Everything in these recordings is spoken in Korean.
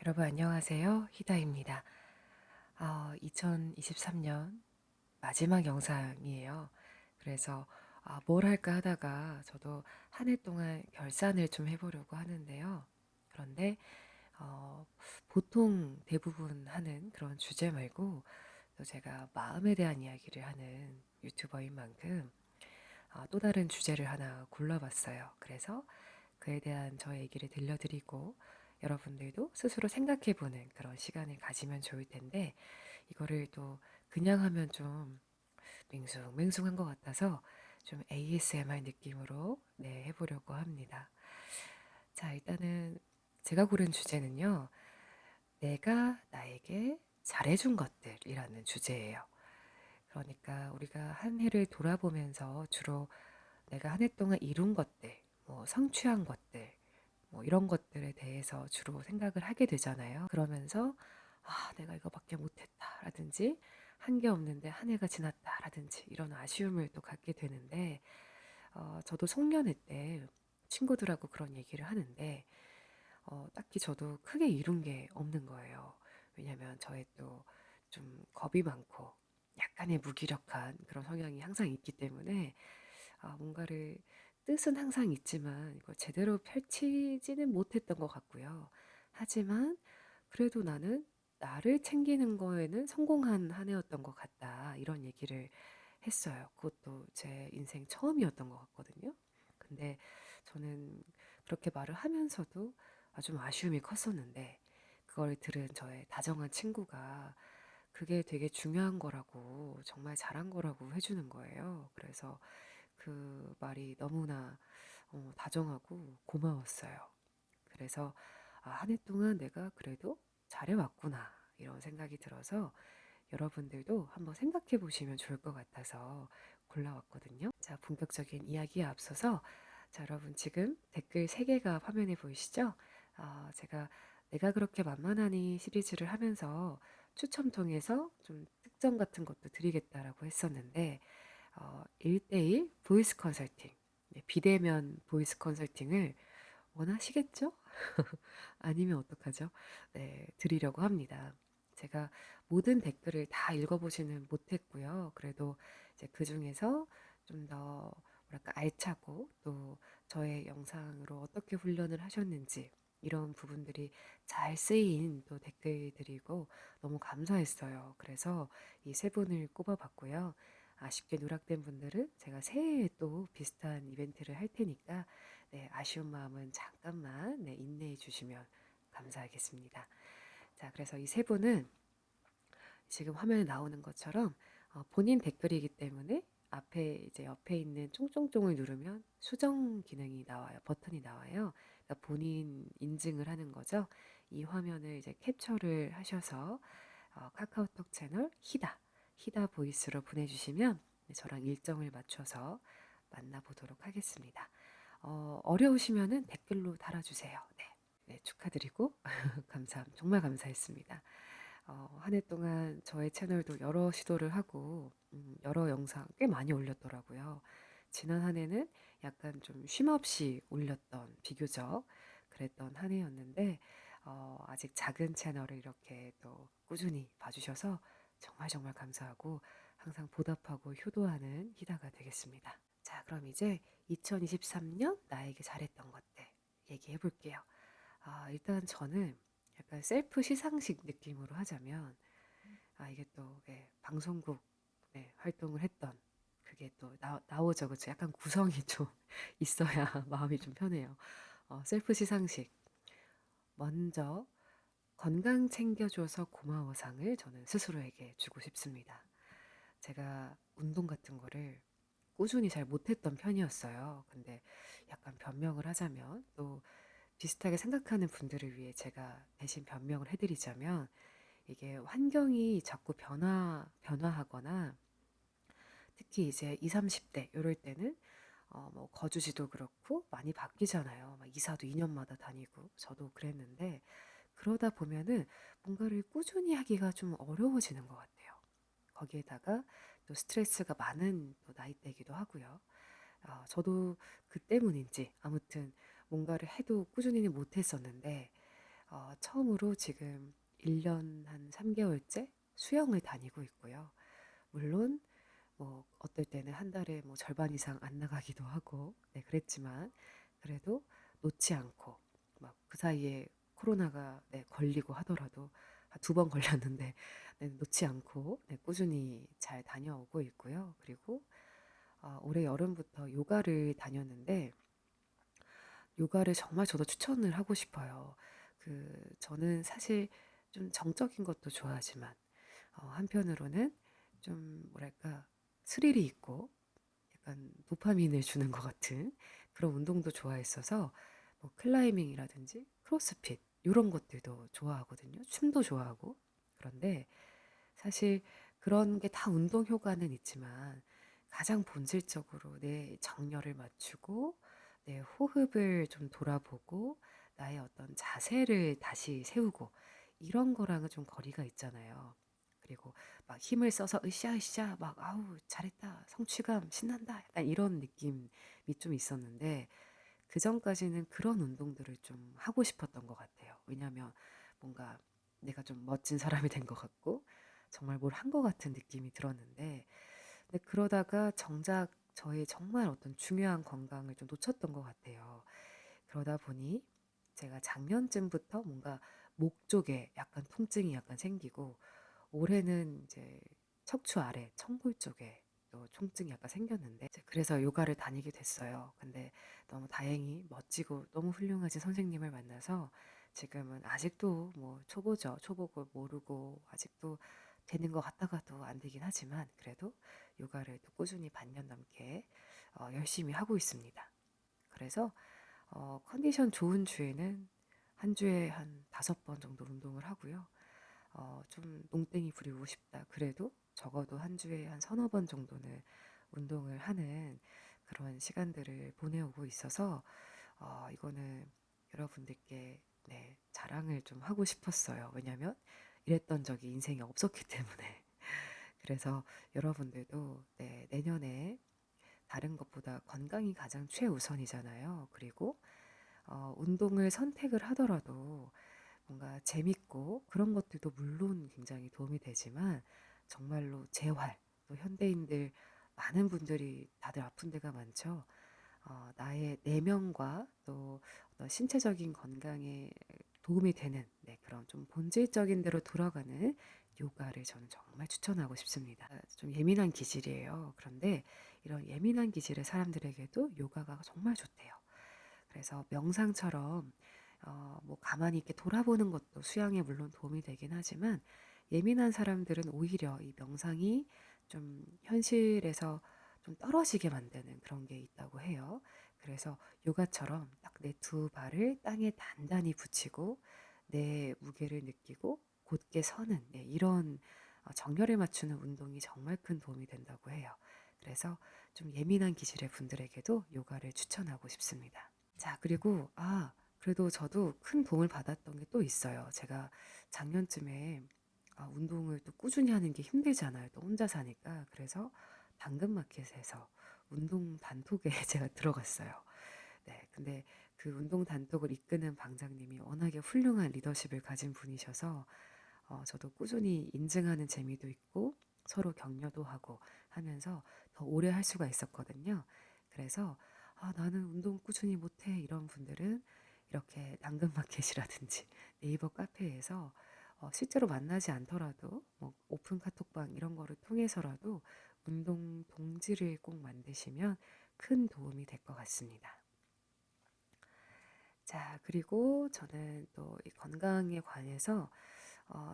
여러분 안녕하세요. 히다입니다. 2023년 마지막 영상이에요. 그래서 뭘 할까 하다가 저도 한 해 동안 결산을 좀 해보려고 하는데요. 그런데 어, 보통 대부분 하는 그런 주제 말고 또 제가 마음에 대한 이야기를 하는 유튜버인 만큼 또 다른 주제를 하나 골라봤어요. 그래서 그에 대한 저의 얘기를 들려드리고 여러분들도 스스로 생각해보는 그런 시간을 가지면 좋을 텐데 이거를 또 그냥 하면 좀 맹숭맹숭한 것 같아서 좀 ASMR 느낌으로 해보려고 합니다. 자, 일단은 제가 고른 주제는요. 내가 나에게 잘해준 것들이라는 주제예요. 그러니까 우리가 한 해를 돌아보면서 주로 내가 한 해 동안 이룬 것들, 뭐 성취한 것들, 뭐 이런 것들에 대해서 주로 생각을 하게 되잖아요. 그러면서 내가 이거밖에 못했다라든지 한 게 없는데 한 해가 지났다라든지 이런 아쉬움을 또 갖게 되는데 저도 송년회 때 친구들하고 그런 얘기를 하는데 딱히 저도 크게 이룬 게 없는 거예요. 왜냐면 저의 또 좀 겁이 많고 약간의 무기력한 그런 성향이 항상 있기 때문에 뭔가를 뜻은 항상 있지만 이걸 제대로 펼치지는 못했던 것 같고요. 하지만 그래도 나는 나를 챙기는 거에는 성공한 한 해였던 것 같다. 이런 얘기를 했어요. 그것도 제 인생 처음이었던 것 같거든요. 근데 저는 그렇게 말을 하면서도 좀 아쉬움이 컸었는데 그걸 들은 저의 다정한 친구가 그게 되게 중요한 거라고 정말 잘한 거라고 해주는 거예요. 그래서 그 말이 너무나 다정하고 고마웠어요. 그래서 한 해 동안 내가 그래도 잘해왔구나 이런 생각이 들어서 여러분들도 한번 생각해 보시면 좋을 것 같아서 골라왔거든요. 자, 본격적인 이야기에 앞서서 자, 여러분 지금 댓글 3개가 화면에 보이시죠? 제가 내가 그렇게 만만하니 시리즈를 하면서 추첨 통해서 좀 특전 같은 것도 드리겠다라고 했었는데 1대1 보이스 컨설팅, 비대면 보이스 컨설팅을 원하시겠죠? 아니면 어떡하죠? 네, 드리려고 합니다. 제가 모든 댓글을 다 읽어보지는 못했고요. 그래도 이제 그 중에서 좀 더 뭐랄까 알차고 또 저의 영상으로 어떻게 훈련을 하셨는지 이런 부분들이 잘 쓰인 또 댓글들이고 너무 감사했어요. 그래서 이 3분을 꼽아봤고요. 아쉽게 누락된 분들은 제가 새해에 또 비슷한 이벤트를 할 테니까 아쉬운 마음은 잠깐만 인내해 주시면 감사하겠습니다. 자, 그래서 이 3분은 지금 화면에 나오는 것처럼 본인 댓글이기 때문에 앞에 이제 옆에 있는 쫑쫑쫑을 누르면 수정 기능이 나와요. 버튼이 나와요. 그러니까 본인 인증을 하는 거죠. 이 화면을 이제 캡처를 하셔서 카카오톡 채널 히다 보이스로 보내주시면 저랑 일정을 맞춰서 만나보도록 하겠습니다. 어려우시면은 댓글로 달아주세요. 네, 축하드리고 정말 감사했습니다. 한 해 동안 저의 채널도 여러 시도를 하고 여러 영상 꽤 많이 올렸더라고요. 지난 한 해는 약간 좀 쉼없이 올렸던 비교적 그랬던 한 해였는데 아직 작은 채널을 이렇게 또 꾸준히 봐주셔서 정말 정말 감사하고 항상 보답하고 효도하는 히다가 되겠습니다. 자, 그럼 이제 2023년 나에게 잘했던 것들 얘기해 볼게요. 일단 저는 약간 셀프 시상식 느낌으로 하자면 이게 또 방송국 활동을 했던 그게 또 나오죠. 그렇죠? 약간 구성이 좀 있어야 마음이 좀 편해요. 셀프 시상식 먼저 건강 챙겨줘서 고마워상을 저는 스스로에게 주고 싶습니다. 제가 운동 같은 거를 꾸준히 잘 못했던 편이었어요. 근데 약간 변명을 하자면 또 비슷하게 생각하는 분들을 위해 제가 대신 변명을 해드리자면 이게 환경이 자꾸 변화하거나 특히 이제 20, 30대 이럴 때는 뭐 거주지도 그렇고 많이 바뀌잖아요. 막 이사도 2년마다 다니고 저도 그랬는데 그러다 보면은 뭔가를 꾸준히 하기가 좀 어려워지는 것 같아요. 거기에다가 또 스트레스가 많은 또 나이대이기도 하고요. 저도 그 때문인지 아무튼 뭔가를 해도 꾸준히는 못했었는데 처음으로 지금 1년 한 3개월째 수영을 다니고 있고요. 물론 뭐 어떨 때는 한 달에 뭐 절반 이상 안 나가기도 하고 네, 그랬지만 그래도 놓지 않고 막 그 사이에 코로나가 네, 걸리고 하더라도 한 2번 걸렸는데 네, 놓지 않고 네, 꾸준히 잘 다녀오고 있고요. 그리고 올해 여름부터 요가를 다녔는데 요가를 정말 저도 추천을 하고 싶어요. 저는 사실 좀 정적인 것도 좋아하지만 한편으로는 좀 뭐랄까 스릴이 있고 약간 도파민을 주는 것 같은 그런 운동도 좋아했어서 뭐 클라이밍이라든지 크로스핏 이런 것들도 좋아하거든요. 춤도 좋아하고. 그런데 사실 그런 게 다 운동 효과는 있지만 가장 본질적으로 내 정열을 맞추고 내 호흡을 좀 돌아보고 나의 어떤 자세를 다시 세우고 이런 거랑은 좀 거리가 있잖아요. 그리고 막 힘을 써서 으쌰으쌰 막 아우 잘했다 성취감 신난다 약간 이런 느낌이 좀 있었는데 그 전까지는 그런 운동들을 좀 하고 싶었던 것 같아요. 왜냐하면 뭔가 내가 좀 멋진 사람이 된 것 같고 정말 뭘 한 것 같은 느낌이 들었는데 근데 그러다가 정작 저의 정말 어떤 중요한 건강을 좀 놓쳤던 것 같아요. 그러다 보니 제가 작년쯤부터 뭔가 목 쪽에 약간 통증이 약간 생기고 올해는 이제 척추 아래 청골 쪽에 또 통증이 약간 생겼는데 이제 그래서 요가를 다니게 됐어요. 근데 너무 다행히 멋지고 너무 훌륭하신 선생님을 만나서 지금은 아직도 뭐 초보죠. 초보고 모르고 아직도 되는 것 같다가도 안 되긴 하지만 그래도 요가를 또 꾸준히 반년 넘게 열심히 하고 있습니다. 그래서 컨디션 좋은 주에는 한 주에 한 5번 정도 운동을 하고요. 좀 농땡이 부리고 싶다. 그래도 적어도 한 주에 한 서너 번 정도는 운동을 하는 그런 시간들을 보내오고 있어서 이거는 여러분들께 네, 자랑을 좀 하고 싶었어요. 왜냐면 이랬던 적이 인생에 없었기 때문에. 그래서 여러분들도 네, 내년에 다른 것보다 건강이 가장 최우선이잖아요. 그리고 운동을 선택을 하더라도 뭔가 재밌고 그런 것들도 물론 굉장히 도움이 되지만 정말로 재활, 또 현대인들 많은 분들이 다들 아픈 데가 많죠. 나의 내면과 또 어떤 신체적인 건강에 도움이 되는 네, 그런 좀 본질적인 대로 돌아가는 요가를 저는 정말 추천하고 싶습니다. 좀 예민한 기질이에요. 그런데 이런 예민한 기질의 사람들에게도 요가가 정말 좋대요. 그래서 명상처럼 뭐 가만히 이렇게 돌아보는 것도 수양에 물론 도움이 되긴 하지만 예민한 사람들은 오히려 이 명상이 좀 현실에서 좀 떨어지게 만드는 그런 게 있다고 해요. 그래서 요가처럼 딱 내 두 발을 땅에 단단히 붙이고 내 무게를 느끼고 곧게 서는 네, 이런 정렬에 맞추는 운동이 정말 큰 도움이 된다고 해요. 그래서 좀 예민한 기질의 분들에게도 요가를 추천하고 싶습니다. 자, 그리고 그래도 저도 큰 도움을 받았던 게 또 있어요. 제가 작년쯤에 운동을 또 꾸준히 하는 게 힘들잖아요. 또 혼자 사니까. 그래서 당근마켓에서 운동 단톡에 제가 들어갔어요. 네, 근데 그 운동 단톡을 이끄는 방장님이 워낙에 훌륭한 리더십을 가진 분이셔서 저도 꾸준히 인증하는 재미도 있고 서로 격려도 하고 하면서 더 오래 할 수가 있었거든요. 그래서 나는 운동 꾸준히 못해 이런 분들은 이렇게 당근마켓이라든지 네이버 카페에서 실제로 만나지 않더라도 뭐 오픈 카톡방 이런 거를 통해서라도 운동 동지를 꼭 만드시면 큰 도움이 될 것 같습니다. 자, 그리고 저는 또 이 건강에 관해서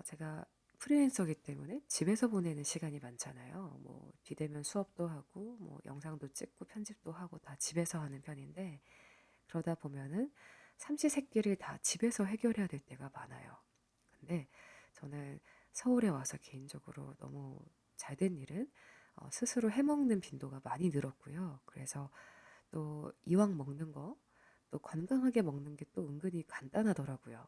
제가 프리랜서기 때문에 집에서 보내는 시간이 많잖아요. 뭐 비대면 수업도 하고 뭐 영상도 찍고 편집도 하고 다 집에서 하는 편인데 그러다 보면은 삼시세끼를 다 집에서 해결해야 될 때가 많아요. 근데 저는 서울에 와서 개인적으로 너무 잘 된 일은 스스로 해먹는 빈도가 많이 늘었고요. 그래서 또 이왕 먹는 거 또 건강하게 먹는 게 또 은근히 간단하더라고요.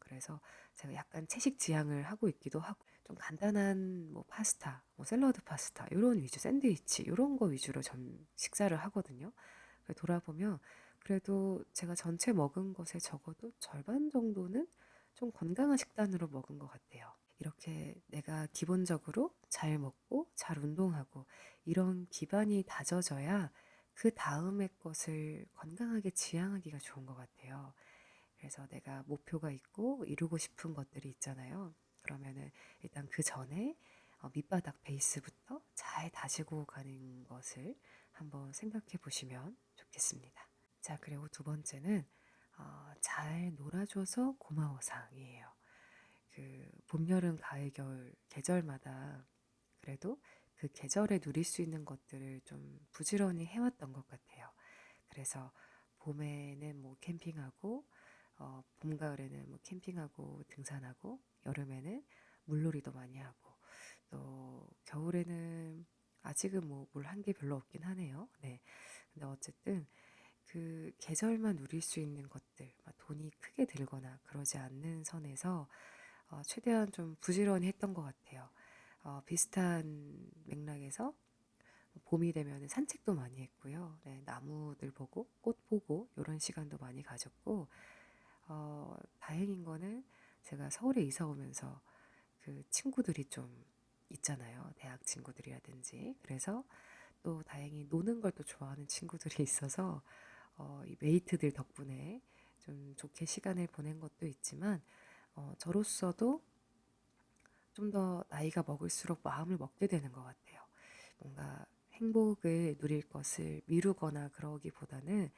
그래서 제가 약간 채식 지향을 하고 있기도 하고 좀 간단한 뭐 파스타, 뭐 샐러드 파스타 이런 위주 샌드위치 이런 거 위주로 전 식사를 하거든요. 돌아보면 그래도 제가 전체 먹은 것에 적어도 절반 정도는 좀 건강한 식단으로 먹은 것 같아요. 이렇게 내가 기본적으로 잘 먹고 잘 운동하고 이런 기반이 다져져야 그 다음의 것을 건강하게 지향하기가 좋은 것 같아요. 그래서 내가 목표가 있고 이루고 싶은 것들이 있잖아요. 그러면은 일단 그 전에 밑바닥 베이스부터 잘 다지고 가는 것을 한번 생각해 보시면 좋겠습니다. 자, 그리고 두 번째는 잘 놀아줘서 고마워상이에요. 그 봄, 여름, 가을, 겨울 계절마다 그래도 그 계절에 누릴 수 있는 것들을 좀 부지런히 해왔던 것 같아요. 그래서 봄에는 뭐 캠핑하고 봄, 가을에는 뭐 캠핑하고 등산하고 여름에는 물놀이도 많이 하고 또 겨울에는 아직은 뭐 뭘 한 게 별로 없긴 하네요. 네. 근데 어쨌든 그 계절만 누릴 수 있는 것들, 막 돈이 크게 들거나 그러지 않는 선에서 최대한 좀 부지런히 했던 것 같아요. 비슷한 맥락에서 봄이 되면 산책도 많이 했고요. 네, 나무들 보고 꽃 보고 이런 시간도 많이 가졌고 다행인 거는 제가 서울에 이사 오면서 그 친구들이 좀 있잖아요. 대학 친구들이라든지. 그래서 또 다행히 노는 걸 또 좋아하는 친구들이 있어서 이 메이트들 덕분에 좀 좋게 시간을 보낸 것도 있지만 저로서도 좀 더 나이가 먹을수록 마음을 먹게 되는 것 같아요. 뭔가 행복을 누릴 것을 미루거나 그러기보다는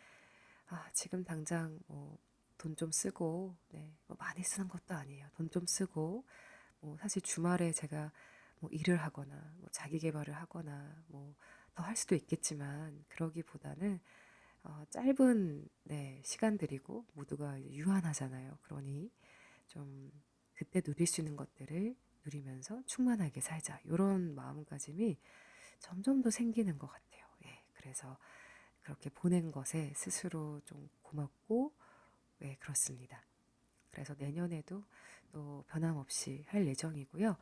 지금 당장 뭐 돈 좀 쓰고, 네, 뭐 많이 쓰는 것도 아니에요. 돈 좀 쓰고, 뭐 사실 주말에 제가 뭐 일을 하거나, 뭐 자기 개발을 하거나, 뭐 더 할 수도 있겠지만, 그러기보다는 짧은 네, 시간들이고 모두가 이제 유한하잖아요. 그러니 좀 그때 누릴 수 있는 것들을 누리면서 충만하게 살자. 이런 마음가짐이 점점 더 생기는 것 같아요. 예, 그래서 그렇게 보낸 것에 스스로 좀 고맙고, 네, 그렇습니다. 그래서 내년에도 또 변함없이 할 예정이고요.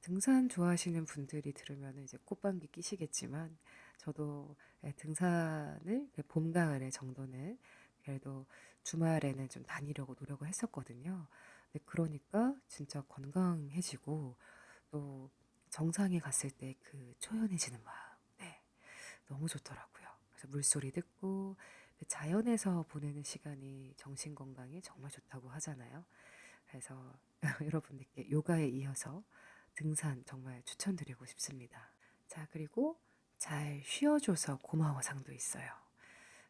등산 좋아하시는 분들이 들으면 이제 꽃방귀 끼시겠지만, 저도 예, 등산을 봄, 가을에 정도는 그래도 주말에는 좀 다니려고 노력을 했었거든요. 근데 그러니까 진짜 건강해지고 또 정상에 갔을 때 그 초연해지는 마음, 네, 너무 좋더라고요. 그래서 물소리 듣고 그 자연에서 보내는 시간이 정신 건강에 정말 좋다고 하잖아요. 그래서 여러분들께 요가에 이어서 등산 정말 추천드리고 싶습니다. 자, 그리고 잘 쉬어줘서 고마워상도 있어요.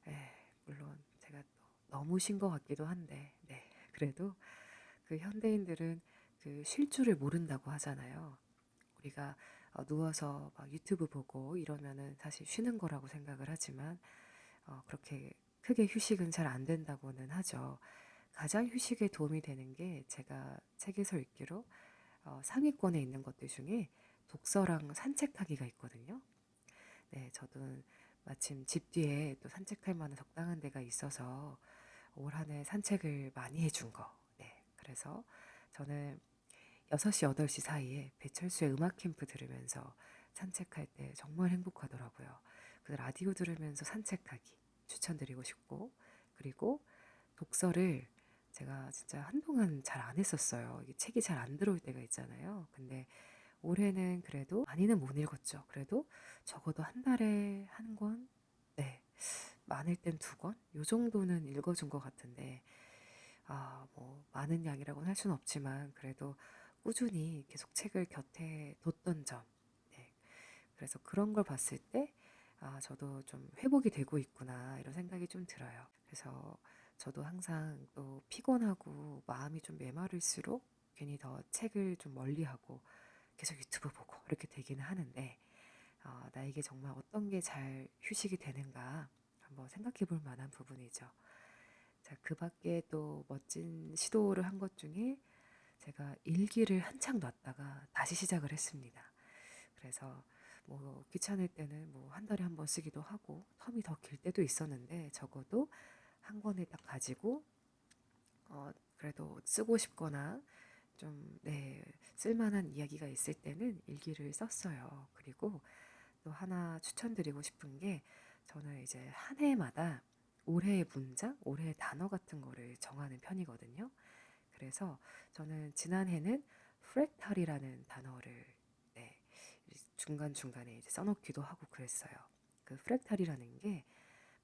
예, 물론 제가 또 너무 쉰 것 같기도 한데, 네, 그래도 그 현대인들은 그 쉴 줄을 모른다고 하잖아요. 우리가 누워서 막 유튜브 보고 이러면은 사실 쉬는 거라고 생각을 하지만 그렇게 크게 휴식은 잘 안 된다고는 하죠. 가장 휴식에 도움이 되는 게 제가 책에서 읽기로 상위권에 있는 것들 중에 독서랑 산책하기가 있거든요. 네, 저도 마침 집 뒤에 또 산책할 만한 적당한 데가 있어서 올 한 해 산책을 많이 해준 거. 네, 그래서 저는 6시, 8시 사이에 배철수의 음악 캠프 들으면서 산책할 때 정말 행복하더라고요. 그 라디오 들으면서 산책하기 추천드리고 싶고, 그리고 독서를 제가 진짜 한동안 잘 안 했었어요. 이게 책이 잘 안 들어올 때가 있잖아요. 근데 올해는 그래도 많이는 못 읽었죠. 그래도 적어도 한 달에 한 권? 네. 많을 땐 두 권? 요 정도는 읽어준 것 같은데, 뭐, 많은 양이라고는 할 수는 없지만, 그래도 꾸준히 계속 책을 곁에 뒀던 점. 네. 그래서 그런 걸 봤을 때, 저도 좀 회복이 되고 있구나, 이런 생각이 좀 들어요. 그래서 저도 항상 또 피곤하고 마음이 좀 메마를수록 괜히 더 책을 좀 멀리하고 계속 유튜브 보고 이렇게 되기는 하는데, 나에게 정말 어떤 게 잘 휴식이 되는가 한번 생각해 볼 만한 부분이죠. 자, 그 밖에 또 멋진 시도를 한 것 중에 제가 일기를 한창 놨다가 다시 시작을 했습니다. 그래서 뭐 귀찮을 때는 뭐 한 달에 한 번 쓰기도 하고 텀이 더 길 때도 있었는데 적어도 한 권을 딱 가지고 그래도 쓰고 싶거나 좀, 네, 쓸만한 이야기가 있을 때는 일기를 썼어요. 그리고 또 하나 추천드리고 싶은 게 저는 이제 한 해마다 올해의 문장, 올해의 단어 같은 거를 정하는 편이거든요. 그래서 저는 지난해는 프랙탈이라는 단어를 네, 중간중간에 이제 써놓기도 하고 그랬어요. 그 프랙탈이라는 게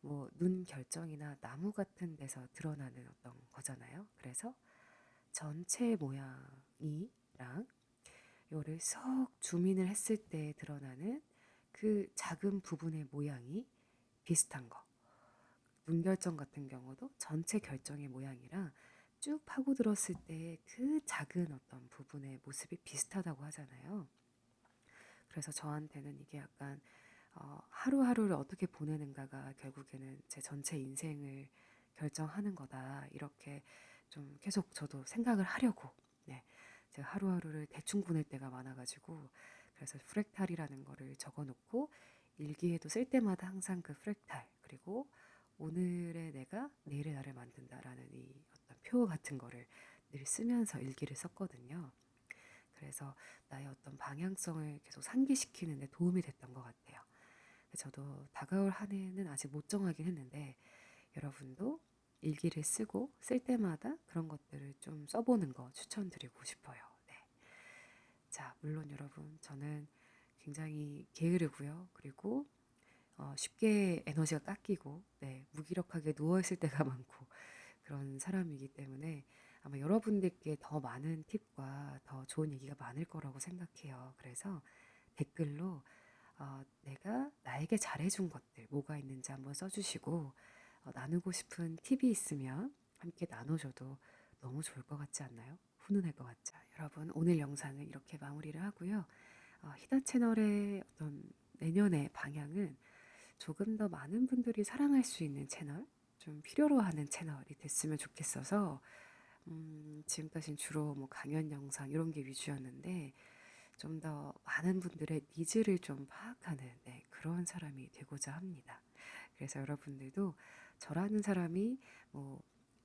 뭐 눈 결정이나 나무 같은 데서 드러나는 어떤 거잖아요. 그래서 전체 모양이랑 요를 쏙 줌인을 했을 때 드러나는 그 작은 부분의 모양이 비슷한 거. 눈 결정 같은 경우도 전체 결정의 모양이랑 쭉 파고들었을 때 그 작은 어떤 부분의 모습이 비슷하다고 하잖아요. 그래서 저한테는 이게 약간 하루하루를 어떻게 보내는가가 결국에는 제 전체 인생을 결정하는 거다. 이렇게 좀 계속 저도 생각을 하려고 네, 제가 하루하루를 대충 보낼 때가 많아가지고 그래서 프랙탈이라는 거를 적어놓고 일기에도 쓸 때마다 항상 그 프랙탈 그리고 오늘의 내가 내일의 나를 만든다라는 이 어떤 표 같은 거를 늘 쓰면서 일기를 썼거든요. 그래서 나의 어떤 방향성을 계속 상기시키는 데 도움이 됐던 것 같아요. 저도 다가올 한 해는 아직 못 정하긴 했는데 여러분도 일기를 쓰고 쓸 때마다 그런 것들을 좀 써보는 거 추천드리고 싶어요. 네. 자, 물론 여러분 저는 굉장히 게으르고요. 그리고 쉽게 에너지가 깎이고 네, 무기력하게 누워있을 때가 많고 그런 사람이기 때문에 아마 여러분들께 더 많은 팁과 더 좋은 얘기가 많을 거라고 생각해요. 그래서 댓글로 내가 나에게 잘해준 것들 뭐가 있는지 한번 써주시고 나누고 싶은 팁이 있으면 함께 나눠줘도 너무 좋을 것 같지 않나요? 훈훈할 것 같죠? 여러분 오늘 영상은 이렇게 마무리를 하고요. 히다 채널의 어떤 내년의 방향은 조금 더 많은 분들이 사랑할 수 있는 채널, 좀 필요로 하는 채널이 됐으면 좋겠어서 지금까지는 주로 뭐 강연 영상 이런 게 위주였는데 좀 더 많은 분들의 니즈를 좀 파악하는 네, 그런 사람이 되고자 합니다. 그래서 여러분들도 저라는 사람이 뭐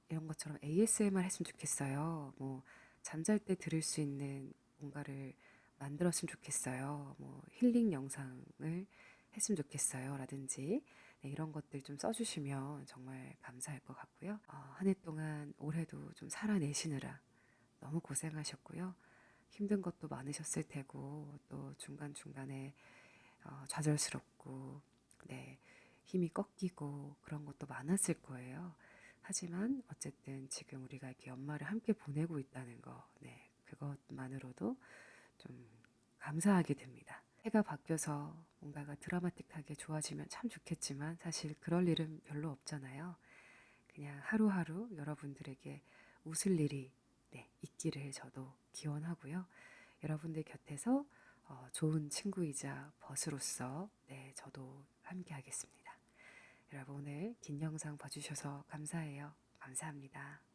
이런 것처럼 ASMR 했으면 좋겠어요. 뭐 잠잘 때 들을 수 있는 뭔가를 만들었으면 좋겠어요. 뭐 힐링 영상을 했으면 좋겠어요. 라든지 네, 이런 것들 좀 써주시면 정말 감사할 것 같고요. 한 해 동안 올해도 좀 살아내시느라 너무 고생하셨고요. 힘든 것도 많으셨을 테고 또 중간중간에 좌절스럽고 네, 힘이 꺾이고 그런 것도 많았을 거예요. 하지만 어쨌든 지금 우리가 이렇게 연말을 함께 보내고 있다는 거, 네, 그것만으로도 좀 감사하게 됩니다. 해가 바뀌어서 뭔가가 드라마틱하게 좋아지면 참 좋겠지만 사실 그럴 일은 별로 없잖아요. 그냥 하루하루 여러분들에게 웃을 일이 네, 있기를 저도 기원하고요. 여러분들 곁에서 좋은 친구이자 벗으로서 네, 저도 함께 하겠습니다. 여러분 오늘 긴 영상 봐주셔서 감사해요. 감사합니다.